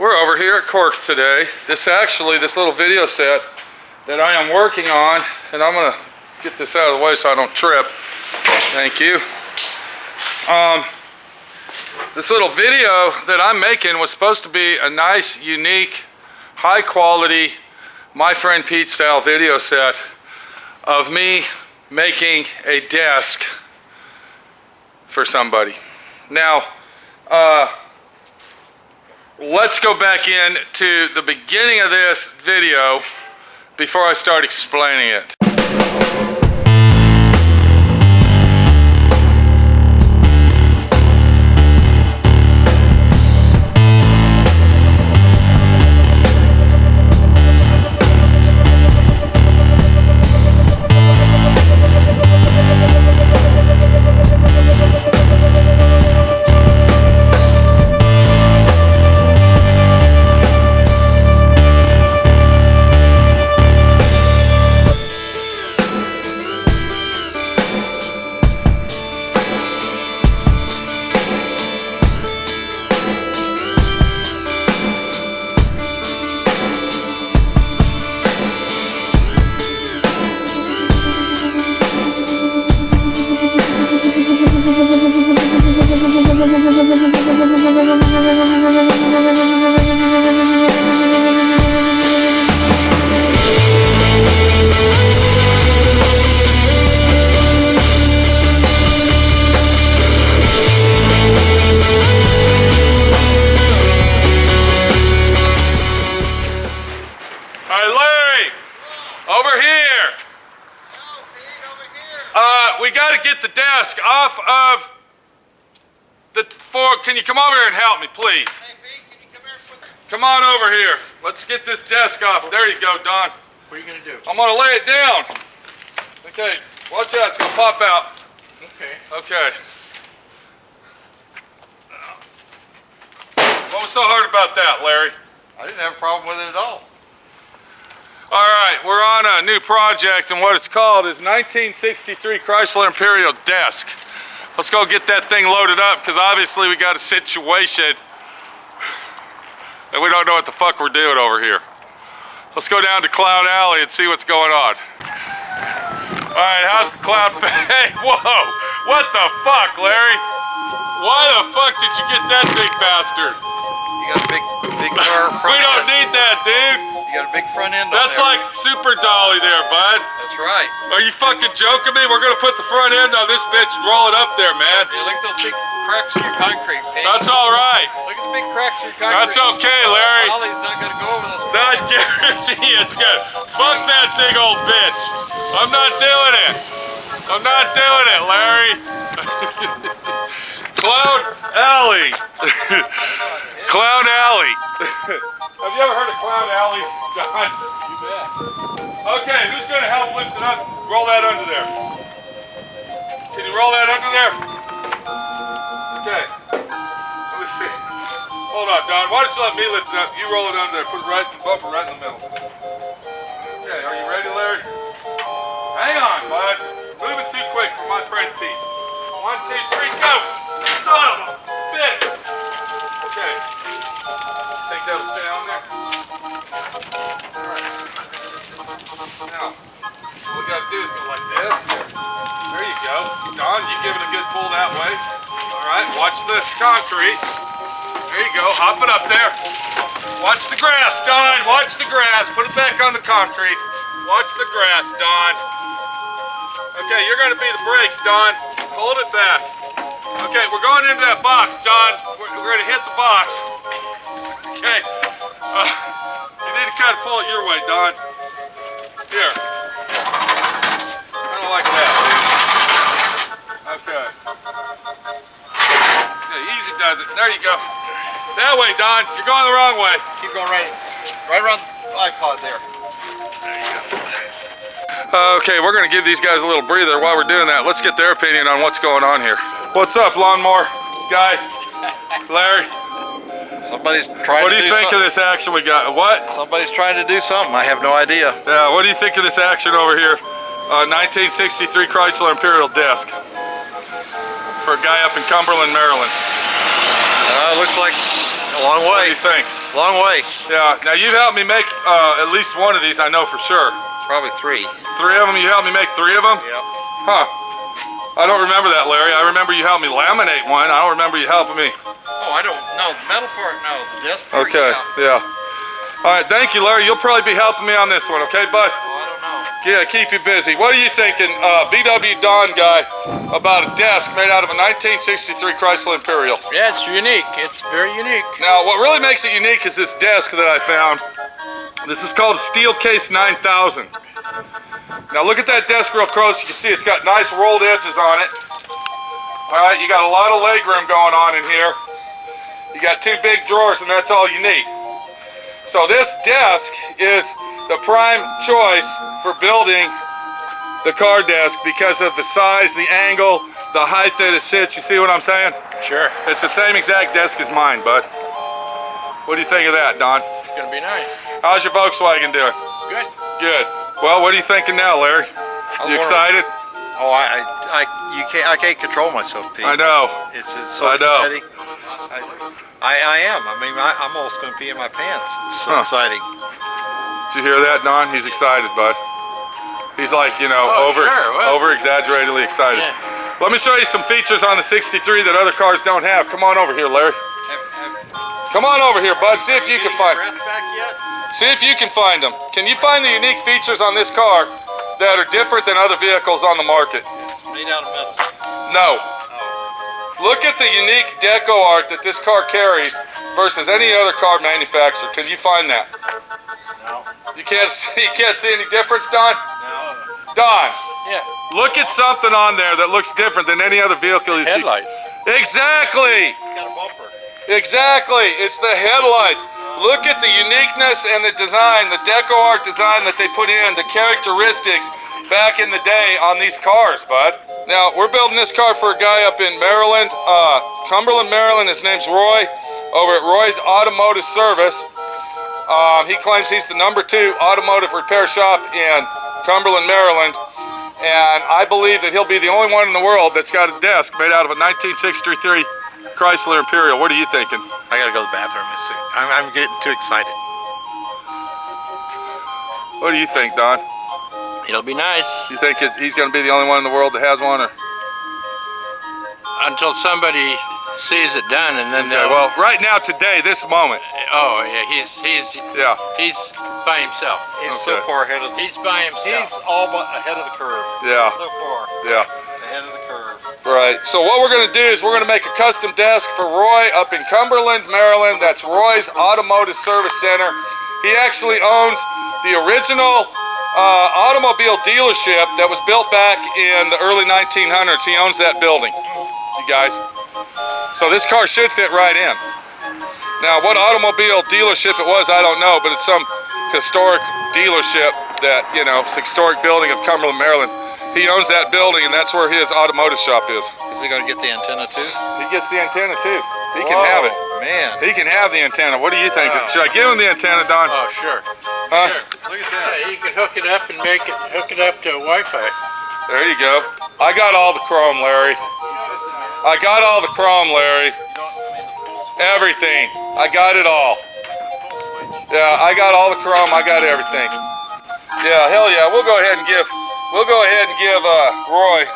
We're over here at Cork today. This little video set that I am working on, and I'm gonna get this out of the way so I don't trip. Thank you. This little video that I'm making was supposed to be a nice, unique, high quality, my friend Pete style video set of me making a desk for somebody. Now, let's go back in to the beginning of this video before I start explaining it. We got to get the desk off of the floor. Can you come over here and help me, please? Hey, Pete, can you come here quick? Come on over here. Let's get this desk off. There you go, Don. What are you going to do? I'm going to lay it down. Okay, watch out. It's going to pop out. Okay. Okay. What was so hard about that, Larry? I didn't have a problem with it at all. All right, we're on a new project, and what it's called is 1963 Chrysler Imperial Desk. Let's go get that thing loaded up, because obviously we got a situation that we don't know what the fuck we're doing over here. Let's go down to Cloud Alley and see what's going on. All right, how's the cloud? Hey, whoa, what the fuck, Larry? Why the fuck did you get that big bastard? You got a big car front We don't end. need that, dude. You got a big front end That's on there. like Super Dolly there, bud. That's right. Are you fucking joking me? We're gonna put the front end on this bitch and roll it up there, man. Yeah, look at those big cracks in your concrete, Pete. That's all right. Look at the big cracks in your concrete. That's okay, Larry. Ollie's not going to go over those. I guarantee it's good. Fuck that big old bitch. I'm not doing it. I'm not doing it, Larry. Cloud Alley. Cloud Alley. Have you ever heard of Cloud Alley, John? You bet. Okay, who's going to help lift it up? Roll that under there. Can you roll that under there? Okay. Let me see. Hold on, Don. Why don't you let me lift it up? You roll it under there. Put it right in the bumper, right in the middle. Okay, are you ready, Larry? Hang on, bud. Moving too quick for my friend Pete. 1, 2, 3, go! Son of a bitch! Okay. Think that'll stay on there? Alright. Now, all we gotta do is go like this. There you go. Don, you give it a good pull that way. Alright, watch the concrete. There you go, hop it up there. Watch the grass, Don. Watch the grass. Put it back on the concrete. Watch the grass, Don. Okay, you're gonna be the brakes, Don. Hold it back. Okay, we're going into that box, Don. We're gonna hit the box. Okay. You need to kind of pull it your way, Don. Here. I don't like that, dude. Okay. Yeah, easy does it. There you go. That way, Don. You're going the wrong way. Keep going right around the iPod there. There you go. Okay, we're going to give these guys a little breather while we're doing that. Let's get their opinion on what's going on here. What's up, lawnmower guy? Larry? Somebody's trying What to do you think of this action we got? What? Somebody's trying to do something. I have no idea. Yeah, what do you think of this action over here? 1963 Chrysler Imperial Desk. For a guy up in Cumberland, Maryland. Looks like a long What do way. you think? Long way. Yeah. Now you've helped me make at least one of these, I know for sure. Probably 3. 3 of them. You helped me make 3 of them. Yep. Huh. I don't remember that, Larry. I remember you helped me laminate one. I don't remember you helping me. Oh, I don't know. The metal part, no. The desk part, Okay. Yeah. All right. Thank you, Larry. You'll probably be helping me on this one, okay, bud? Oh, I don't know. Yeah, keep you busy. What are you thinking, VW Don guy, about a desk made out of a 1963 Chrysler Imperial? Yeah, it's unique. It's very unique. Now, what really makes it unique is this desk that I found. This is called a Steelcase 9000. Now, look at that desk real close. You can see it's got nice rolled edges on it. All right, you got a lot of leg room going on in here. You got 2 big drawers, and that's all you need. So this desk is the prime choice for building the car desk because of the size, the angle, the height that it sits. You see what I'm saying? Sure. It's the same exact desk as mine, bud. What do you think of that, Don? It's gonna be nice. How's your Volkswagen doing? Good. Good. Well, what are you thinking now, Larry? You excited? Oh, I can't control myself, Pete. I know. It's so I know. exciting. I am. I mean, I'm almost going to pee in my pants. It's so exciting. Did you hear that, Don? He's excited, bud. He's like, you know, over exaggeratedly excited. Yeah. Let me show you some features on the 63 that other cars don't have. Come on over here, Larry. Come on over here, bud. See if you can find them. See if you can find them. Can you find the unique features on this car that are different than other vehicles on the market? It's made out of metal. No. Look at the unique deco art that this car carries versus any other car manufacturer. Can you find that? No. You can't see any difference, Don? No. Don, Yeah. look at something on there that looks different than any other vehicle. Headlights. Exactly. It's got a bumper. Exactly. It's the headlights. Look at the uniqueness and the design, the deco art design that they put in, the characteristics back in the day on these cars, bud. Now, we're building this car for a guy up in Maryland, Cumberland, Maryland. His name's Roy, over at Roy's Automotive Service. He claims he's the #2 automotive repair shop in Cumberland, Maryland. And I believe that he'll be the only one in the world that's got a desk made out of a 1963 Chrysler Imperial. What are you thinking? I gotta go to the bathroom. I'm getting too excited. What do you think, Don? It'll be nice You think he's going to be the only one in the world that has one? Or? until somebody sees it done, and then Okay, they'll. well, right now, today, this moment. Oh yeah, he's Yeah. by himself. He's Okay. so far ahead of the. He's by himself. He's all but ahead of the curve. Yeah. So far Yeah. ahead of the curve. Right. So what we're going to do is we're going to make a custom desk for Roy up in Cumberland, Maryland. That's Roy's Automotive Service Center. He actually owns the original automobile dealership that was built back in the early 1900s. He owns that building, you guys. So this car should fit right in. Now, what automobile dealership it was, I don't know, but it's some historic dealership that, you know, it's a historic building of Cumberland, Maryland. He owns that building, and that's where his automotive shop is. Is he going to get the antenna too? He gets the antenna too. He can have it. Man. He can have the antenna. What do you think? Wow. Should I give him the antenna, Don? Oh sure. Huh? Sure. Look at that. Yeah, you can hook it up and hook it up to Wi-Fi. There you go. I got all the chrome, Larry. I got all the chrome, Larry. Everything. I got it all. Yeah, I got all the chrome. I got everything. Yeah, hell yeah. We'll go ahead and give Roy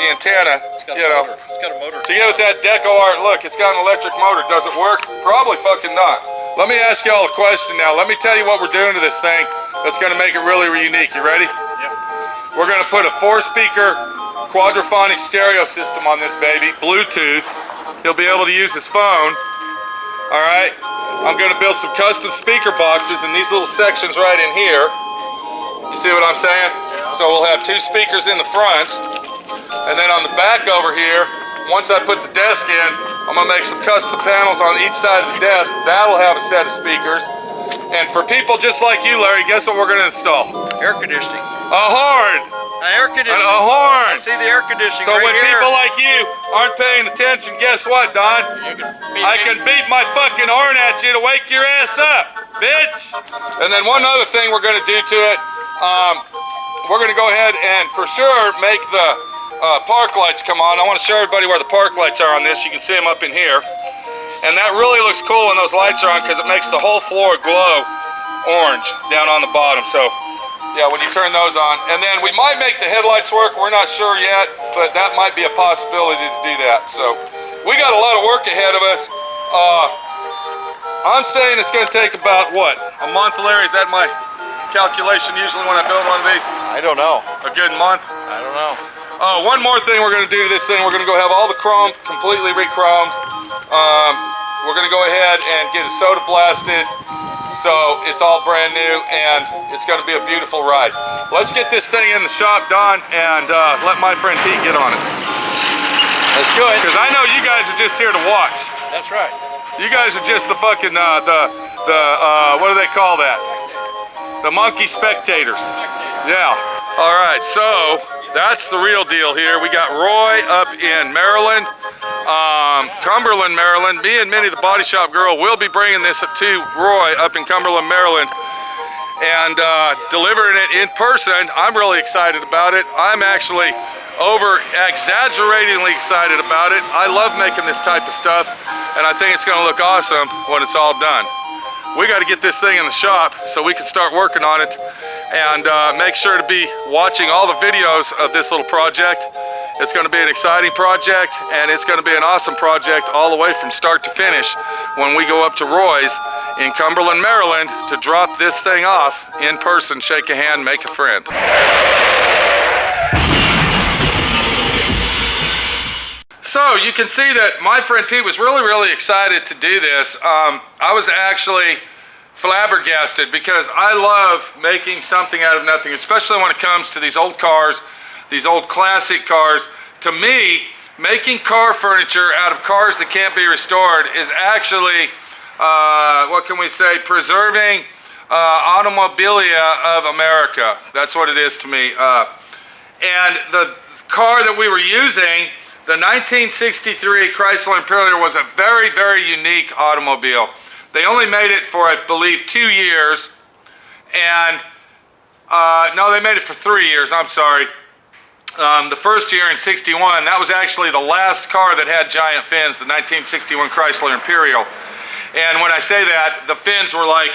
the antenna. It's got a You know, motor. It's got a motor. to give it that deco art look. It's got an electric motor. Does it work? Probably fucking not. Let me ask y'all a question now. Let me tell you what we're doing to this thing that's going to make it really unique. You ready? Yep. We're going to put a 4-speaker quadraphonic stereo system on this baby, Bluetooth. He'll be able to use his phone. All right. I'm going to build some custom speaker boxes in these little sections right in here. You see what I'm saying? Yeah. So we'll have 2 speakers in the front, and then on the back over here, once I put the desk in, I'm going to make some custom panels on each side of the desk. That'll have a set of speakers. And for people just like you, Larry, guess what we're going to install? Air conditioning. A horn! Air conditioning. A horn! I see the air conditioning So right when here. people like you aren't paying attention, guess what, Don? I can beat my fucking horn at you to wake your ass up, bitch! And then one other thing we're going to do to it, we're going to go ahead and for sure make the park lights come on. I want to show everybody where the park lights are on this. You can see them up in here. And that really looks cool when those lights are on because it makes the whole floor glow orange down on the bottom. So yeah, when you turn those on. And then we might make the headlights work. We're not sure yet, but that might be a possibility to do that. So we got a lot of work ahead of us. I'm saying it's going to take about, what, a month, Larry? Is that my calculation usually when I build one of these? I don't know. A good month? I don't know. Oh, one more thing we're going to do to this thing. We're going to go have all the chrome completely re-chromed. We're going to go ahead and get it soda blasted so it's all brand new, and it's going to be a beautiful ride. Let's get this thing in the shop, Don, and let my friend Pete get on it. Let's do it. Because I know you guys are just here to watch. That's right. You guys are just the fucking, what do they call that? The monkey spectators. Yeah. All right, so that's the real deal here. We got Roy up in Maryland, Cumberland, Maryland. Me and Minnie, the body shop girl, will be bringing this to Roy up in Cumberland, Maryland, and delivering it in person. I'm really excited about it. I'm actually over-exaggeratingly excited about it. I love making this type of stuff, and I think it's going to look awesome when it's all done. We got to get this thing in the shop so we can start working on it, and make sure to be watching all the videos of this little project. It's going to be an exciting project, and it's going to be an awesome project all the way from start to finish when we go up to Roy's in Cumberland, Maryland to drop this thing off in person, shake a hand, make a friend. So you can see that my friend Pete was really excited to do this. I was actually flabbergasted because I love making something out of nothing, especially when it comes to these old cars, these old classic cars. To me, making car furniture out of cars that can't be restored is actually, what can we say, preserving automobilia of America. That's what it is to me. And the car that we were using, the 1963 Chrysler Imperial, was a very unique automobile. They only made it for, I believe, 2 years, and no, they made it for 3 years, I'm sorry. The first year in '61, that was actually the last car that had giant fins, the 1961 Chrysler Imperial. And when I say that, the fins were like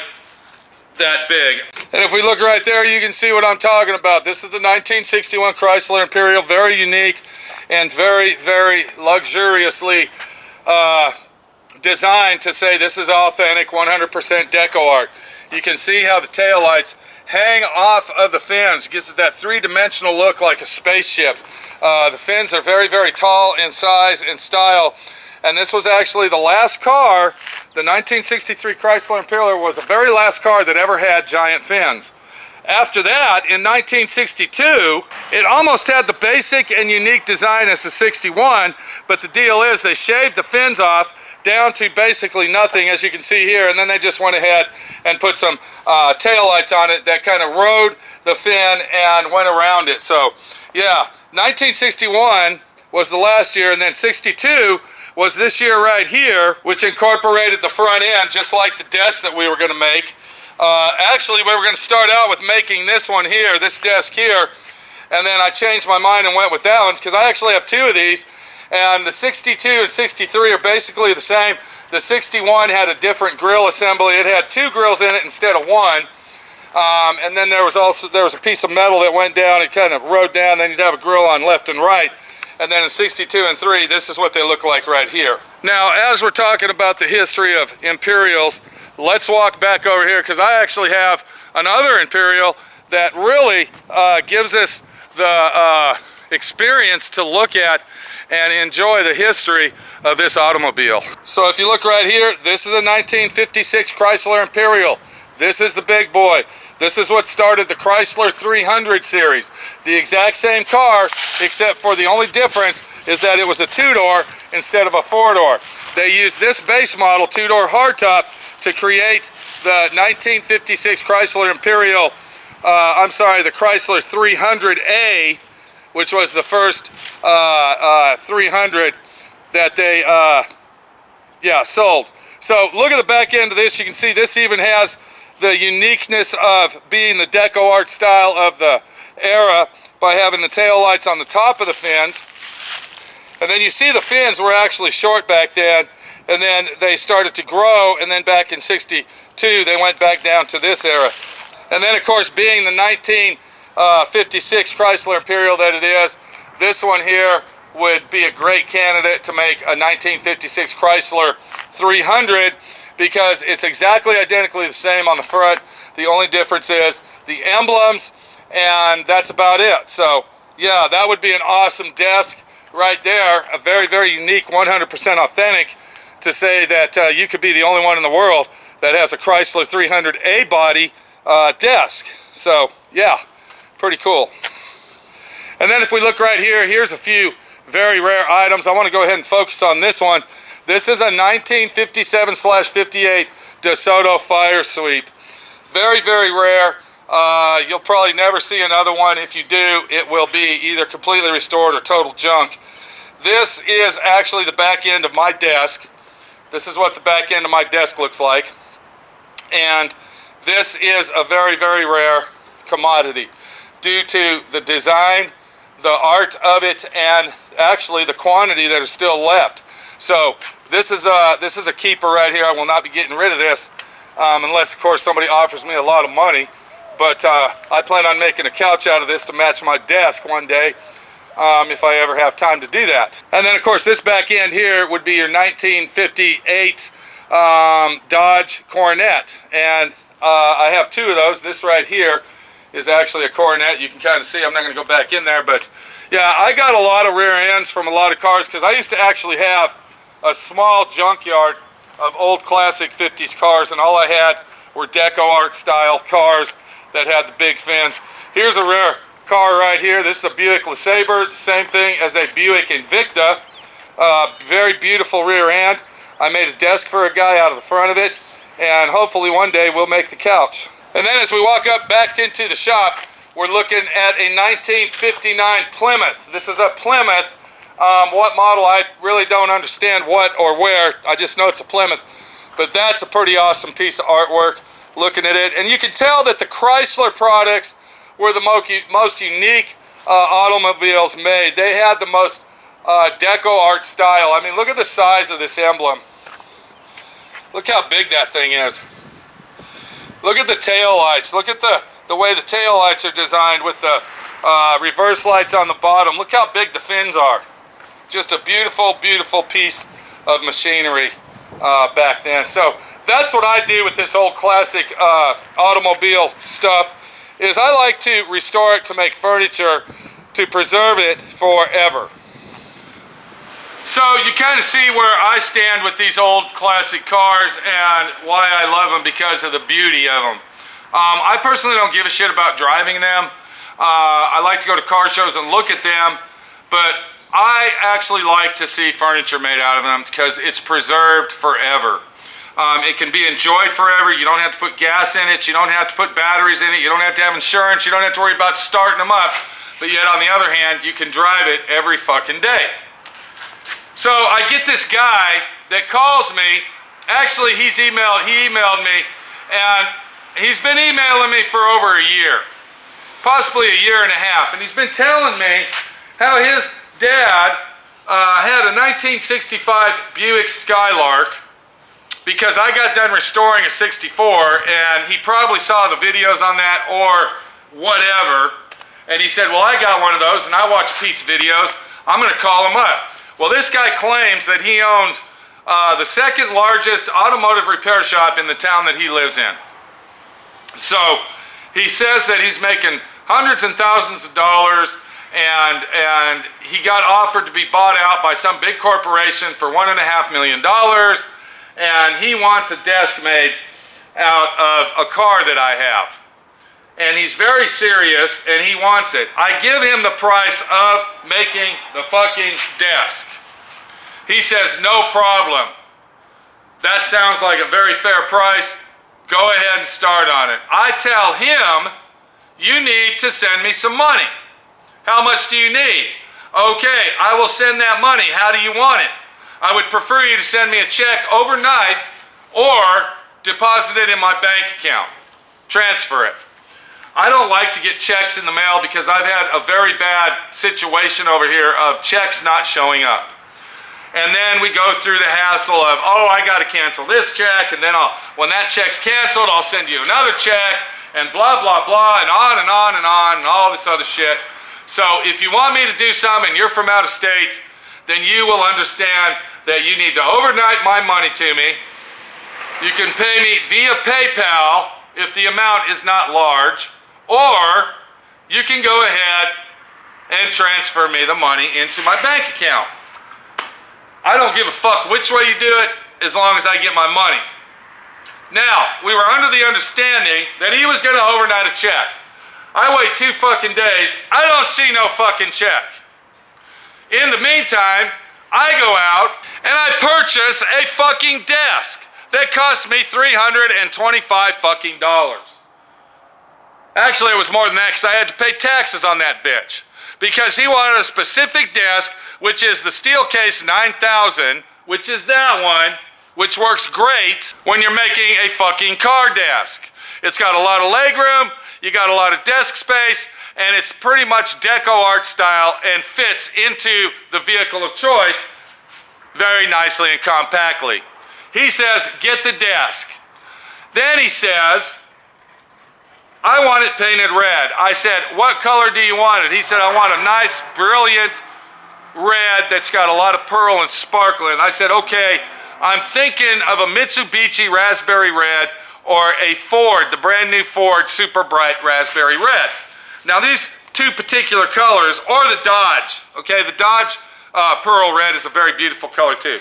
that big. And if we look right there, you can see what I'm talking about. This is the 1961 Chrysler Imperial, very unique and very luxuriously designed to say this is authentic 100% deco art. You can see how the taillights hang off of the fins, gives it that three-dimensional look like a spaceship. The fins are very tall in size and style, and this was actually the last car. The 1963 Chrysler Imperial was the very last car that ever had giant fins. After that, in 1962, it almost had the basic and unique design as the 61, but the deal is they shaved the fins off down to basically nothing, as you can see here, and then they just went ahead and put some taillights on it that kind of rode the fin and went around it. So, yeah, 1961 was the last year, and then 62 was this year right here, which incorporated the front end, just like the desk that we were going to make. Actually, we were going to start out with making this one here, this desk here, and then I changed my mind and went with that one because I actually have two of these, and the 62 and 63 are basically the same. The 61 had a different grill assembly. It had two grills in it instead of one, and then there was a piece of metal that went down. It kind of rode down, then you'd have a grill on left and right. And then in 62 and 3, this is what they look like right here. Now, as we're talking about the history of Imperials, let's walk back over here because I actually have another Imperial that really gives us the experience to look at and enjoy the history of this automobile. So if you look right here, this is a 1956 Chrysler Imperial. This is the big boy. This is what started the Chrysler 300 series. The exact same car, except for the only difference is that it was a two-door instead of a four-door. They used this base model, two-door hardtop, to create the 1956 Chrysler Imperial, the Chrysler 300A, which was the first 300 that they sold. So look at the back end of this. You can see this even has the uniqueness of being the deco art style of the era by having the tail lights on the top of the fins. And then you see the fins were actually short back then, and then they started to grow, and then back in 62 they went back down to this era. And then of course, being the 1956 Chrysler Imperial that it is, this one here would be a great candidate to make a 1956 Chrysler 300, because it's exactly identically the same on the front. The only difference is the emblems, and that's about it. So yeah, that would be an awesome desk right there. A very, very unique, 100% authentic, to say that you could be the only one in the world that has a Chrysler 300A body desk. So yeah, pretty cool. And then if we look right here, here's a few very rare items. I want to go ahead and focus on this one. This is a 1957/58 DeSoto fire sweep. Very, very rare. You'll probably never see another one. If you do, it will be either completely restored or total junk. This is actually the back end of my desk. This is what the back end of my desk looks like. And this is a very, very rare commodity due to the design, the art of it, and actually the quantity that is still left. So this is a keeper right here. I will not be getting rid of this unless, of course, somebody offers me a lot of money. But I plan on making a couch out of this to match my desk one day, if I ever have time to do that. And then, of course, this back end here would be your 1958 Dodge Coronet. And I have two of those. This right here is actually a Coronet. You can kind of see. I'm not going to go back in there, but yeah, I got a lot of rear ends from a lot of cars, because I used to actually have a small junkyard of old classic 50s cars, and all I had were Deco Art style cars that had the big fins. Here's a rare car right here. This is a Buick LeSabre, same thing as a Buick Invicta. Very beautiful rear end. I made a desk for a guy out of the front of it, and hopefully one day we'll make the couch. And then as we walk up back into the shop, we're looking at a 1959 Plymouth. This is a Plymouth. What model, I really don't understand what or where. I just know it's a Plymouth. But that's a pretty awesome piece of artwork looking at it. And you can tell that the Chrysler products were the most unique automobiles made. They had the most Deco Art style. I mean, look at the size of this emblem. Look how big that thing is. Look at the tail lights. Look at the way the tail lights are designed with the reverse lights on the bottom. Look how big the fins are. Just a beautiful, beautiful piece of machinery back then. So that's what I do with this old classic automobile stuff, is I like to restore it to make furniture to preserve it forever. So you kind of see where I stand with these old classic cars and why I love them, because of the beauty of them. I personally don't give a shit about driving them. I like to go to car shows and look at them, but I actually like to see furniture made out of them because it's preserved forever. It can be enjoyed forever. You don't have to put gas in it. You don't have to put batteries in it. You don't have to have insurance. You don't have to worry about starting them up. But yet, on the other hand, you can drive it every fucking day. So I get this guy that calls me. Actually, he emailed me, and he's been emailing me for over a year, possibly a year and a half. And he's been telling me how his dad had a 1965 Buick Skylark, because I got done restoring a 64, and he probably saw the videos on that or whatever, and he said, well, I got one of those, and I watch Pete's videos. I'm going to call him up. Well, this guy claims that he owns the second largest automotive repair shop in the town that he lives in. So he says that he's making hundreds and thousands of dollars, and he got offered to be bought out by some big corporation for $1.5 million, and he wants a desk made out of a car that I have. And he's very serious, and he wants it. I give him the price of making the fucking desk. He says, no problem. That sounds like a very fair price. Go ahead and start on it. I tell him, you need to send me some money. How much do you need? Okay, I will send that money. How do you want it? I would prefer you to send me a check overnight or deposit it in my bank account. Transfer it. I don't like to get checks in the mail because I've had a very bad situation over here of checks not showing up. And then we go through the hassle of, oh, I got to cancel this check, and then when that check's canceled, I'll send you another check, and blah, blah, blah, and on and on and on, and all this other shit. So if you want me to do something and you're from out of state, then you will understand that you need to overnight my money to me. You can pay me via PayPal if the amount is not large, or you can go ahead and transfer me the money into my bank account. I don't give a fuck which way you do it as long as I get my money. Now, we were under the understanding that he was going to overnight a check. I wait 2 fucking days, I don't see no fucking check. In the meantime, I go out and I purchase a fucking desk that cost me $325 fucking dollars. Actually, it was more than that because I had to pay taxes on that bitch. Because he wanted a specific desk, which is the Steelcase 9000, which is that one, which works great when you're making a fucking car desk. It's got a lot of legroom, you got a lot of desk space, and it's pretty much deco art style and fits into the vehicle of choice very nicely and compactly. He says, get the desk. Then he says, I want it painted red. I said, what color do you want it? He said, I want a nice, brilliant red that's got a lot of pearl and sparkle in it. I said, okay, I'm thinking of a Mitsubishi raspberry red or a Ford, the brand new Ford super bright raspberry red. Now these 2 particular colors, or the Dodge, okay, the Dodge pearl red is a very beautiful color too.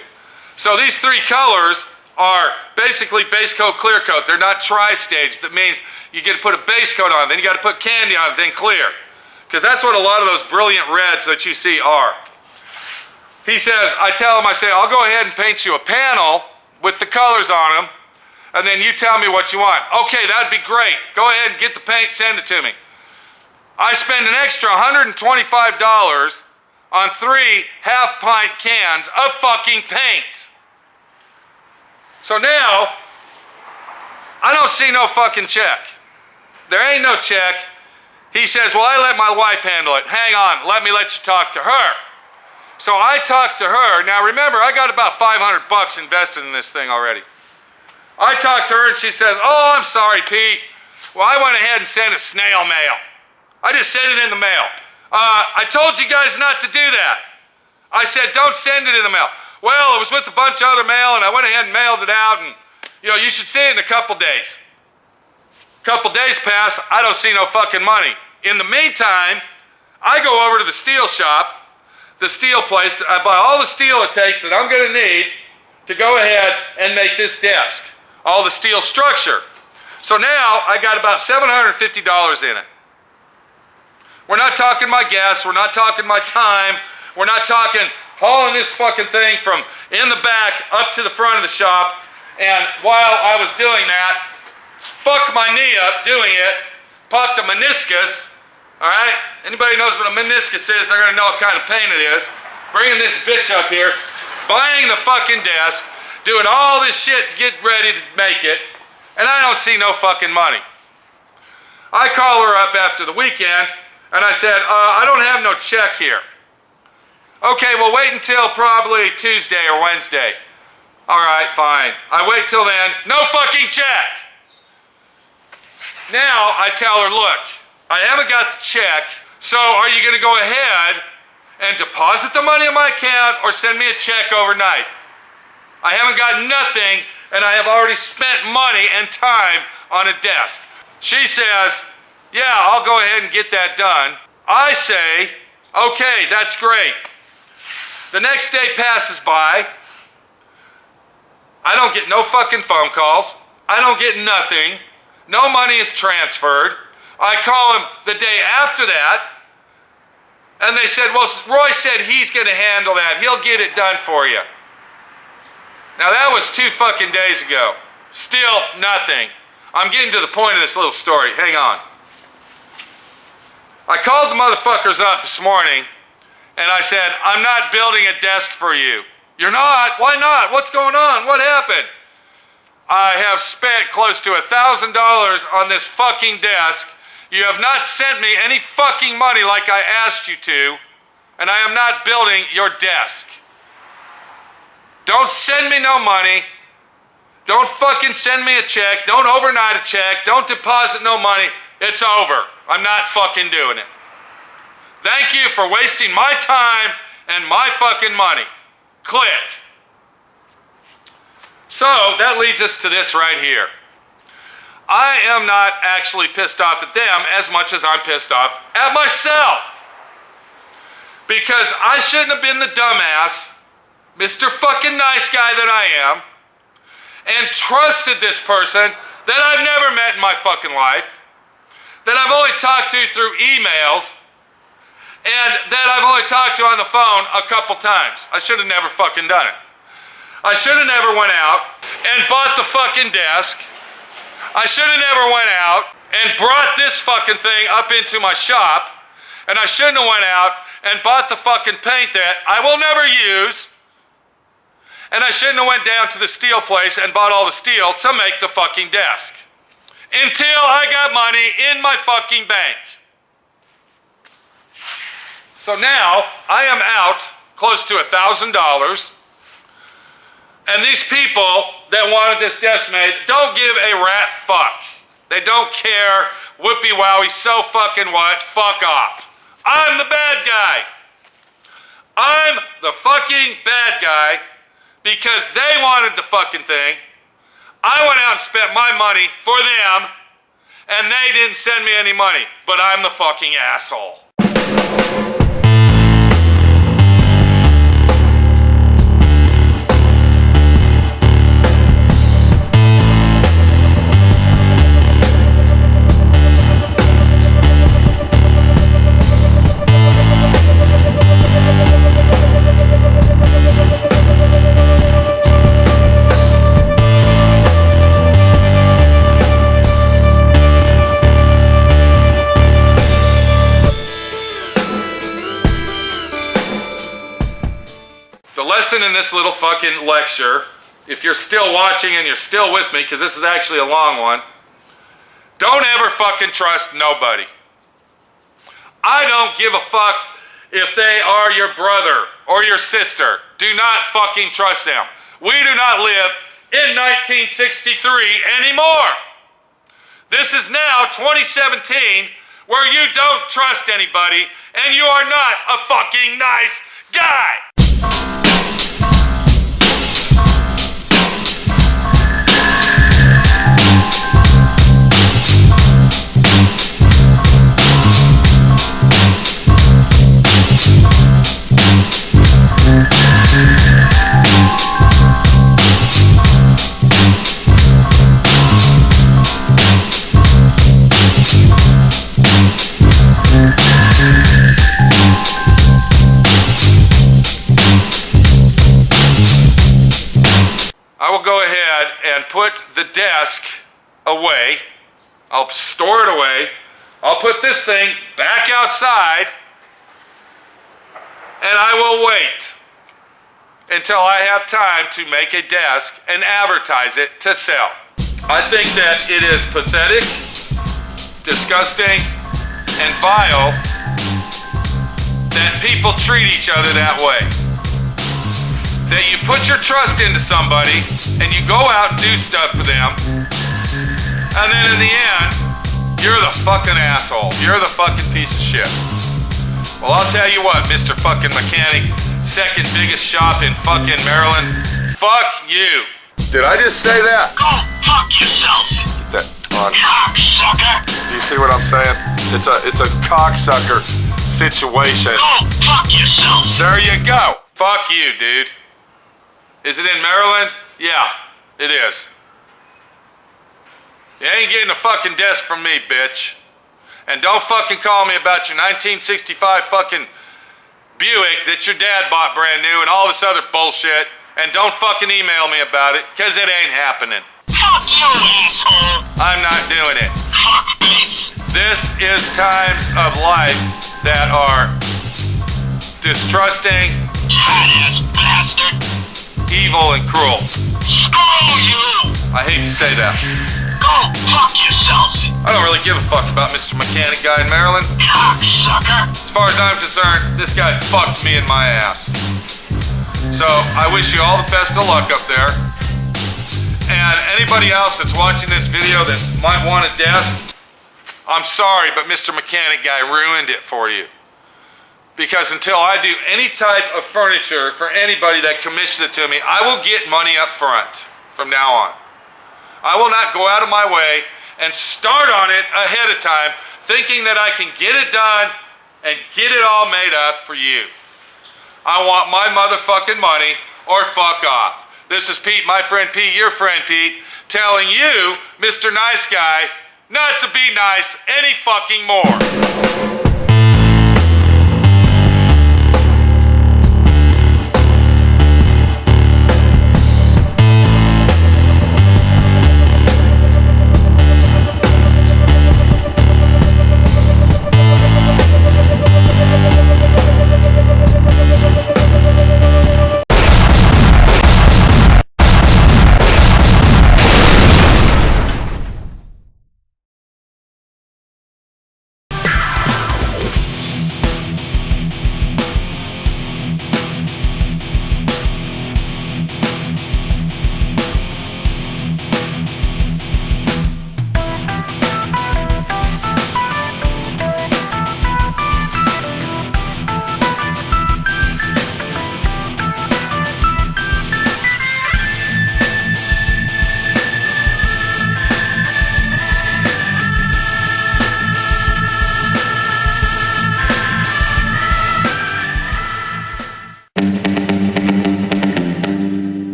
So these 3 colors are basically base coat, clear coat. They're not tri-stage. That means you get to put a base coat on, then you got to put candy on it, then clear. Because that's what a lot of those brilliant reds that you see are. He says, I tell him, I say, I'll go ahead and paint you a panel with the colors on them, and then you tell me what you want. Okay, that'd be great. Go ahead and get the paint, send it to me. I spend an extra $125 on 3 half-pint cans of fucking paint. So now, I don't see no fucking check. There ain't no check. He says, well, I let my wife handle it. Hang on, let me let you talk to her. So I talked to her. Now remember, I got about $500 invested in this thing already. I talked to her and she says, oh, I'm sorry, Pete. Well, I went ahead and sent a snail mail. I just sent it in the mail. I told you guys not to do that. I said, don't send it in the mail. Well, it was with a bunch of other mail, and I went ahead and mailed it out, and, you should see it in a couple days. Couple days pass, I don't see no fucking money. In the meantime, I go over to the steel shop, the steel place, I buy all the steel it takes that I'm going to need to go ahead and make this desk. All the steel structure. So now, I got about $750 in it. We're not talking my gas, we're not talking my time, we're not talking hauling this fucking thing from in the back up to the front of the shop, and while I was doing that, fucked my knee up doing it, popped a meniscus, alright? Anybody knows what a meniscus is, they're gonna know what kind of pain it is. Bringing this bitch up here, buying the fucking desk, doing all this shit to get ready to make it, and I don't see no fucking money. I call her up after the weekend, and I said, I don't have no check here. Okay, well wait until probably Tuesday or Wednesday. All right, fine. I wait till then, no fucking check. Now I tell her, look, I haven't got the check, so are you gonna go ahead and deposit the money in my account or send me a check overnight? I haven't got nothing, and I have already spent money and time on a desk. She says, yeah, I'll go ahead and get that done. I say, okay, that's great. The next day passes by. I don't get no fucking phone calls. I don't get nothing. No money is transferred. I call him the day after that, and they said, well, Roy said he's going to handle that. He'll get it done for you. Now that was 2 fucking days ago. Still nothing. I'm getting to the point of this little story. Hang on. I called the motherfuckers up this morning, and I said, I'm not building a desk for you. You're not? Why not? What's going on? What happened? I have spent close to $1,000 on this fucking desk. You have not sent me any fucking money like I asked you to, and I am not building your desk. Don't send me no money. Don't fucking send me a check. Don't overnight a check. Don't deposit no money. It's over. I'm not fucking doing it. Thank you for wasting my time and my fucking money. Click. So that leads us to this right here. I am not actually pissed off at them as much as I'm pissed off at myself. Because I shouldn't have been the dumbass, Mr. fucking nice guy that I am, and trusted this person that I've never met in my fucking life, that I've only talked to through emails, and that I've only talked to on the phone a couple times. I should have never fucking done it. I should have never went out and bought the fucking desk. I should have never went out and brought this fucking thing up into my shop. And I shouldn't have went out and bought the fucking paint that I will never use. And I shouldn't have went down to the steel place and bought all the steel to make the fucking desk. Until I got money in my fucking bank. So now I am out close to $1,000. And these people that wanted this desk made don't give a rat fuck. They don't care. Whoopie wowie, so fucking what? Fuck off. I'm the bad guy. I'm the fucking bad guy because they wanted the fucking thing. I went out and spent my money for them and they didn't send me any money. But I'm the fucking asshole. In this little fucking lecture, if you're still watching and you're still with me, because this is actually a long one, don't ever fucking trust nobody. I don't give a fuck if they are your brother or your sister. Do not fucking trust them. We do not live in 1963 anymore. This is now 2017 where you don't trust anybody and you are not a fucking nice guy. I will go ahead and put the desk away. I'll store it away. I'll put this thing back outside and I will wait until I have time to make a desk and advertise it to sell. I think that it is pathetic, disgusting, and vile that people treat each other that way. That you put your trust into somebody and you go out and do stuff for them, and then in the end, you're the fucking asshole. You're the fucking piece of shit. Well, I'll tell you what, Mr. fucking Mechanic, second biggest shop in fucking Maryland, fuck you. Did I just say that? Go fuck yourself. Get that on. Cocksucker. Do you see what I'm saying? It's a cocksucker situation. Go fuck yourself. There you go. Fuck you, dude. Is it in Maryland? Yeah, it is. You ain't getting a fucking desk from me, bitch. And don't fucking call me about your 1965 fucking Buick that your dad bought brand new and all this other bullshit. And don't fucking email me about it, cause it ain't happening. Fuck you, asshole. I'm not doing it. Fuckface. This is times of life that are distrusting, Fat-ass bastard. evil, and cruel. Screw you. I hate to say that. Go fuck yourself. I don't really give a fuck about Mr. Mechanic Guy in Maryland. Cocksucker. As far as I'm concerned, this guy fucked me in my ass. So I wish you all the best of luck up there. And anybody else that's watching this video that might want a desk, I'm sorry, but Mr. Mechanic Guy ruined it for you. Because until I do any type of furniture for anybody that commissions it to me, I will get money up front from now on. I will not go out of my way and start on it ahead of time thinking that I can get it done and get it all made up for you. I want my motherfucking money or fuck off. This is Pete, my friend Pete, your friend Pete, telling you, Mr. Nice Guy, not to be nice any fucking more.